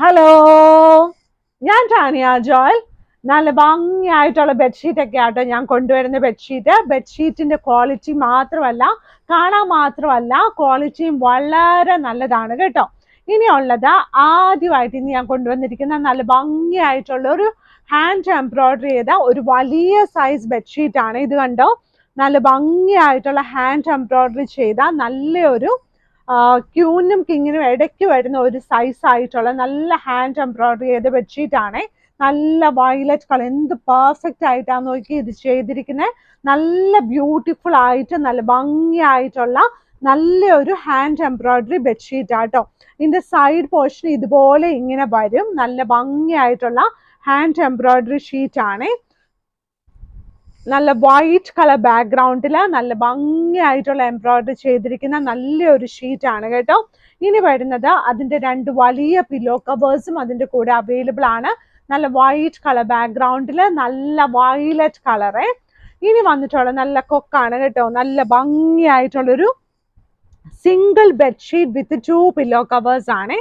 Hello, ഞാൻ Tanya Joel. നല്ല ഭംഗിയായിട്ടുള്ള bedsheet ഒക്കെ ആട്ടോ ഞാൻ കൊണ്ടുവരുന്ന ബെഡ്ഷീറ്റിന്റെ ക്വാളിറ്റി മാത്രമല്ല, കാണാൻ മാത്രമല്ല, ക്വാളിറ്റിയും വളരെ നല്ലതാണ് കേട്ടോ. ഇനിയുള്ളത് ആദ്യമായിട്ട് ഇന്ന് ഞാൻ കൊണ്ടുവന്നിരിക്കുന്ന നല്ല ഭംഗിയായിട്ടുള്ള ഒരു ഹാൻഡ് എംബ്രോയിഡറി ചെയ്ത ഒരു വലിയ സൈസ് ബെഡ്ഷീറ്റ് ആണ്. ഇത് കണ്ടോ, നല്ല ഭംഗിയായിട്ടുള്ള ഹാൻഡ് എംബ്രോയിഡറി ചെയ്ത നല്ലൊരു ക്യൂനും കിങ്ങിനും ഇടയ്ക്ക് വരുന്ന ഒരു സൈസ് ആയിട്ടുള്ള നല്ല ഹാൻഡ് എംബ്രോയിഡറി ചെയ്ത ബെഡ്ഷീറ്റ് ആണ്. നല്ല വയലറ്റ് കളർ, എന്ത് പെർഫെക്റ്റ് ആയിട്ടാണ് നോക്കി ഇത് ചെയ്തിരിക്കുന്നത്. നല്ല ബ്യൂട്ടിഫുൾ ആയിട്ട് നല്ല ഭംഗിയായിട്ടുള്ള നല്ലൊരു ഹാൻഡ് എംബ്രോയിഡറി ബെഡ്ഷീറ്റ് ആട്ടോ. ഇതിന്റെ സൈഡ് പോർഷൻ ഇതുപോലെ ഇങ്ങനെ വരും. നല്ല ഭംഗിയായിട്ടുള്ള ഹാൻഡ് എംബ്രോയിഡറി ഷീറ്റ് ആണ്. നല്ല വൈറ്റ് കളർ ബാക്ക്ഗ്രൗണ്ടിൽ നല്ല ഭംഗിയായിട്ടുള്ള എംബ്രോയിഡറി ചെയ്തിരിക്കുന്ന നല്ലൊരു ഷീറ്റ് ആണ് കേട്ടോ. ഇനി വരുന്നത് അതിന്റെ രണ്ട് വലിയ പില്ലോ കവേഴ്സും അതിന്റെ കൂടെ അവൈലബിൾ ആണ്. നല്ല വൈറ്റ് കളർ ബാക്ക്ഗ്രൗണ്ടിൽ നല്ല വയലറ്റ് കളറ്. ഇനി വന്നിട്ടുള്ള നല്ല കൊക്കാണ് കേട്ടോ. നല്ല ഭംഗിയായിട്ടുള്ളൊരു single bedsheet with 2 pillow covers ആണ്.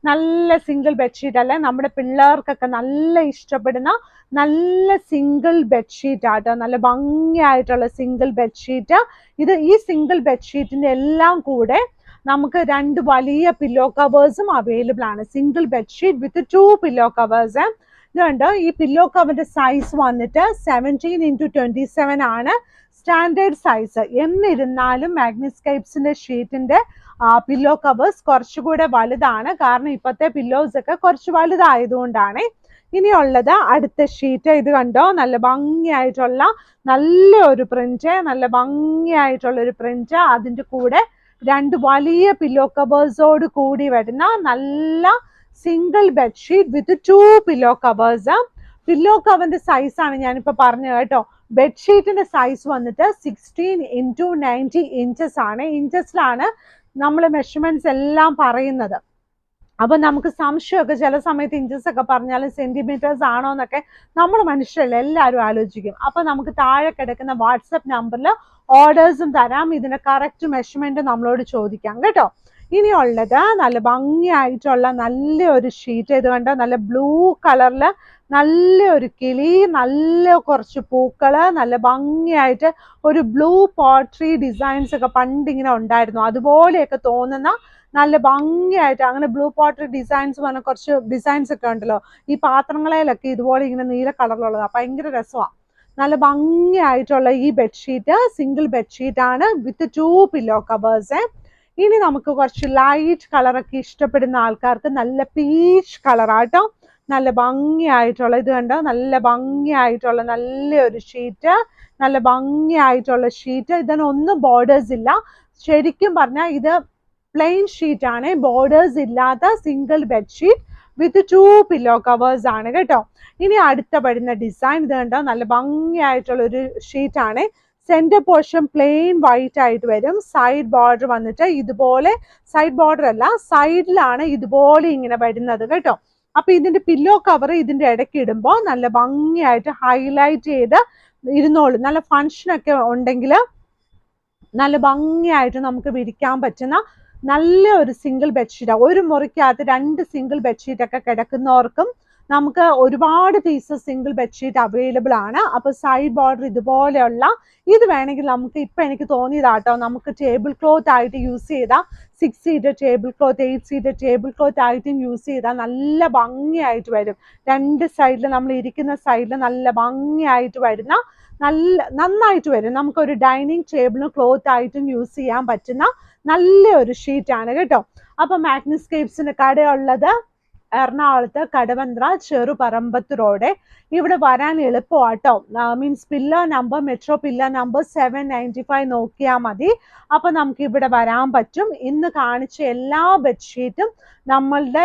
നല്ല സിംഗിൾ ബെഡ്ഷീറ്റ് അല്ലേ, നമ്മുടെ പിള്ളേർക്കൊക്കെ നല്ല ഇഷ്ടപ്പെടുന്ന നല്ല സിംഗിൾ ബെഡ്ഷീറ്റ് ആട്ടോ. നല്ല ഭംഗിയായിട്ടുള്ള സിംഗിൾ ബെഡ്ഷീറ്റ്. ഈ സിംഗിൾ ബെഡ്ഷീറ്റിന്റെ എല്ലാം കൂടെ നമുക്ക് 2 വലിയ പില്ലോ കവേഴ്സും അവൈലബിൾ ആണ്. Single bedsheet with 2 pillow covers. ഇതുണ്ട്. ഈ പില്ലോ കവറിന്റെ സൈസ് വന്നിട്ട് 17x27 ആണ് സ്റ്റാൻഡേർഡ് സൈസ്. എന്നിരുന്നാലും മാഗ്നിസ്കേപ്സിന്റെ ഷീറ്റിന്റെ പില്ലോ കവേഴ്സ് കുറച്ചുകൂടെ വലുതാണ്. കാരണം ഇപ്പോഴത്തെ പില്ലോസ് ഒക്കെ കുറച്ച് വലുതായതുകൊണ്ടാണ്. ഇനിയുള്ളത് അടുത്ത ഷീറ്റ്. ഇത് കണ്ടോ, നല്ല ഭംഗിയായിട്ടുള്ള നല്ലൊരു പ്രിന്റ്, നല്ല ഭംഗിയായിട്ടുള്ള ഒരു പ്രിന്റ്. അതിന്റെ കൂടെ 2 വലിയ പില്ലോ കവേഴ്സോട് കൂടി വരുന്ന നല്ല single bedsheet with 2 pillow covers. Pillow കവറിന്റെ സൈസ് ആണ് ഞാനിപ്പോ പറഞ്ഞത് കേട്ടോ. ബെഡ്ഷീറ്റിന്റെ സൈസ് വന്നിട്ട് 16x90 ഇഞ്ചസ് ആണ്. ഇഞ്ചസിലാണ് നമ്മൾ മെഷർമെന്റ്സ് എല്ലാം പറയുന്നത്. അപ്പൊ നമുക്ക് സംശയമൊക്കെ ചില സമയത്ത് ഇഞ്ചസ് ഒക്കെ പറഞ്ഞാലും സെന്റിമീറ്റേഴ്സ് ആണോ എന്നൊക്കെ നമ്മൾ മനുഷ്യരല്ലേ, എല്ലാവരും ആലോചിക്കും. അപ്പൊ നമുക്ക് താഴെ കിടക്കുന്ന വാട്സപ്പ് നമ്പറിൽ ഓർഡേഴ്സും തരാം. ഇതിന്റെ കറക്റ്റ് മെഷർമെന്റ് നമ്മളോട് ചോദിക്കാം കേട്ടോ. ഇനിയുള്ളത് നല്ല ഭംഗിയായിട്ടുള്ള നല്ലൊരു ഷീറ്റ്. ഇത് കണ്ടോ, നല്ല ബ്ലൂ കളറില് നല്ലൊരു കിളി, നല്ല കുറച്ച് പൂക്കള്, നല്ല ഭംഗിയായിട്ട് ഒരു ബ്ലൂ പോട്രി ഡിസൈൻസ് ഒക്കെ പണ്ട് ഇങ്ങനെ ഉണ്ടായിരുന്നു. അതുപോലെയൊക്കെ തോന്നുന്ന നല്ല ഭംഗിയായിട്ട്, അങ്ങനെ ബ്ലൂ പോട്രി ഡിസൈൻസ് പറഞ്ഞ കുറച്ച് ഡിസൈൻസ് ഒക്കെ ഉണ്ടല്ലോ ഈ പാത്രങ്ങളിലൊക്കെ ഇതുപോലെ ഇങ്ങനെ നീല കളറിലുള്ളത്, ഭയങ്കര രസമാണ്. നല്ല ഭംഗിയായിട്ടുള്ള ഈ ബെഡ്ഷീറ്റ് സിംഗിൾ ബെഡ്ഷീറ്റ് ആണ് വിത്ത് 2 പില്ലോ കവേഴ്സ്. ഇനി നമുക്ക് കുറച്ച് ലൈറ്റ് കളറൊക്കെ ഇഷ്ടപ്പെടുന്ന ആൾക്കാർക്ക് നല്ല പീച്ച് കളറാട്ടോ. നല്ല ഭംഗിയായിട്ടുള്ള, ഇത് കണ്ടോ, നല്ല ഭംഗിയായിട്ടുള്ള നല്ലൊരു ഷീറ്റ്, നല്ല ഭംഗിയായിട്ടുള്ള ഷീറ്റ്. ഇതിനൊന്നും ബോർഡേഴ്സ് ഇല്ല. ശരിക്കും പറഞ്ഞാൽ ഇത് പ്ലെയിൻ ഷീറ്റ് ആണ്, ബോർഡേഴ്സ് ഇല്ലാത്ത single bedsheet with 2 pillow covers ആണ് കേട്ടോ. ഇനി അടുത്ത വരുന്ന ഡിസൈൻ ഇത് കണ്ടോ, നല്ല ഭംഗിയായിട്ടുള്ള ഒരു ഷീറ്റ് ആണ്. സെന്റർ പോർഷൻ പ്ലെയിൻ വൈറ്റ് ആയിട്ട് വരും. സൈഡ് ബോർഡർ വന്നിട്ട് ഇതുപോലെ, സൈഡ് ബോർഡർ അല്ല, സൈഡിലാണ് ഇതുപോലെ ഇങ്ങനെ വരുന്നത് കേട്ടോ. അപ്പൊ ഇതിന്റെ പില്ലോ കവർ ഇതിന്റെ ഇടയ്ക്ക് ഇടുമ്പോൾ നല്ല ഭംഗിയായിട്ട് ഹൈലൈറ്റ് ചെയ്ത് ഇരുന്നോളും. നല്ല ഫങ്ഷനൊക്കെ ഉണ്ടെങ്കിൽ നല്ല ഭംഗിയായിട്ട് നമുക്ക് വിരിക്കാൻ പറ്റുന്ന നല്ലൊരു സിംഗിൾ ബെഡ്ഷീറ്റ്. ഒരു മുറിക്കകത്ത് 2 സിംഗിൾ ബെഡ്ഷീറ്റ് ഒക്കെ കിടക്കുന്നവർക്കും നമുക്ക് ഒരുപാട് പീസസ് സിംഗിൾ ബെഡ്ഷീറ്റ് അവൈലബിൾ ആണ്. അപ്പൊ സൈഡ് ബോർഡർ ഇതുപോലെയുള്ള ഇത് വേണമെങ്കിൽ നമുക്ക് ഇപ്പൊ എനിക്ക് തോന്നിയതാട്ടോ, നമുക്ക് ടേബിൾ ക്ലോത്ത് ആയിട്ട് യൂസ് ചെയ്താൽ 6 seater table cloth, 8 seater table cloth ആയിട്ടും യൂസ് ചെയ്താൽ നല്ല ഭംഗിയായിട്ട് വരും. 2 സൈഡിൽ നമ്മൾ ഇരിക്കുന്ന സൈഡിൽ നല്ല ഭംഗിയായിട്ട് വരുന്ന നന്നായിട്ട് വരും. നമുക്കൊരു ഡൈനിങ് ടേബിളിന് ക്ലോത്ത് ആയിട്ടും യൂസ് ചെയ്യാൻ പറ്റുന്ന നല്ലൊരു ഷീറ്റ് ആണ് കേട്ടോ. അപ്പൊ മാഗ്നിസ്കേപ്സിന്റെ കടയുള്ളത് എറണാകുളത്ത് കടവന്ത്ര ചെറുപറമ്പത്ത് റോഡ്. ഇവിടെ വരാൻ എളുപ്പമാട്ടോ. Means pillar number, metro pillar number 795 നോക്കിയാൽ മതി. അപ്പൊ നമുക്ക് ഇവിടെ വരാൻ പറ്റും. ഇന്ന് കാണിച്ച എല്ലാ ബെഡ്ഷീറ്റും നമ്മളുടെ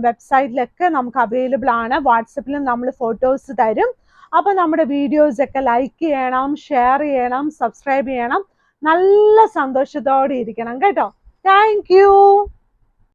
വെബ്സൈറ്റിലൊക്കെ നമുക്ക് അവൈലബിൾ ആണ്. വാട്സപ്പിലും നമ്മൾ ഫോട്ടോസ് തരും. അപ്പൊ നമ്മുടെ വീഡിയോസ് ഒക്കെ ലൈക്ക് ചെയ്യണം, ഷെയർ ചെയ്യണം, സബ്സ്ക്രൈബ് ചെയ്യണം. നല്ല സന്തോഷത്തോടെ ഇരിക്കണം കേട്ടോ. Thank you.